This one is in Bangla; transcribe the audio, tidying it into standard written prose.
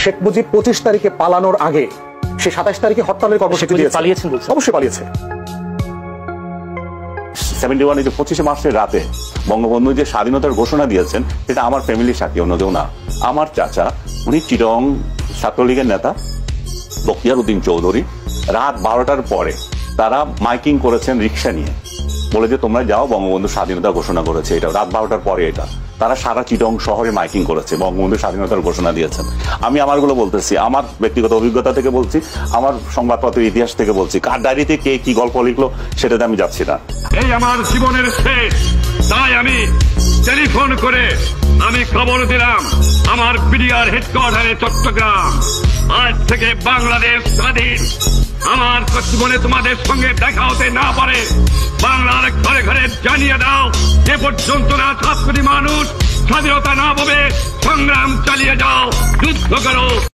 শেখ মুজিব 25 তারিখে পালানোর আগে সে 27 তারিখে হরতালের কর্মসূচি দিয়েছে। পালিয়েছেন বলছেন? অবশ্যই পালিয়েছে। 71 যে 25 মার্চের রাতে বঙ্গবন্ধু যে স্বাধীনতার ঘোষণা দিয়েছেন সেটা আমার ফ্যামিলির সাথী, অন্য কেউ না। আমার চাচা, উনি চিটং ছাত্রলীগের নেতা বখতিয়ার উদ্দিন চৌধুরী, রাত 12টার পরে তারা মাইকিং করেছেন রিক্সা নিয়ে, বলে যে তোমরা যাও, বঙ্গবন্ধু স্বাধীনতা ঘোষণা করেছে। এটা রাত 12টার পরে, এটা তারা সারা চিটং শহরে মাইকিং করেছে, বঙ্গবন্ধু স্বাধীনতার ঘোষণা দিয়েছেন। আমি আমারগুলো বলতেছি, আমার ব্যক্তিগত অভিজ্ঞতা থেকে বলছি, আমার সংবাদপত্রের ইতিহাস থেকে বলছি। কার ডায়েরিতে কে কি গল্প লিখলো সেটাতে আমি যাচ্ছি না। এই আমার জীবনের শেষ, তাই আমি টেলিফোন করে আমি খবর দিলাম আমার বিডিআর হেডকোয়ার্টারে চট্টগ্রাম, আজ থেকে বাংলাদেশ স্বাধীন। আমার জীবনে তোমাদের সঙ্গে দেখা হতে না পারে, বাংলার ঘরে ঘরে জানিয়ে দাও, যে পর্যন্ত না 7 কোটি মানুষ স্বাধীনতা না পাবে, সংগ্রাম চালিয়ে যাও, যুদ্ধ করো।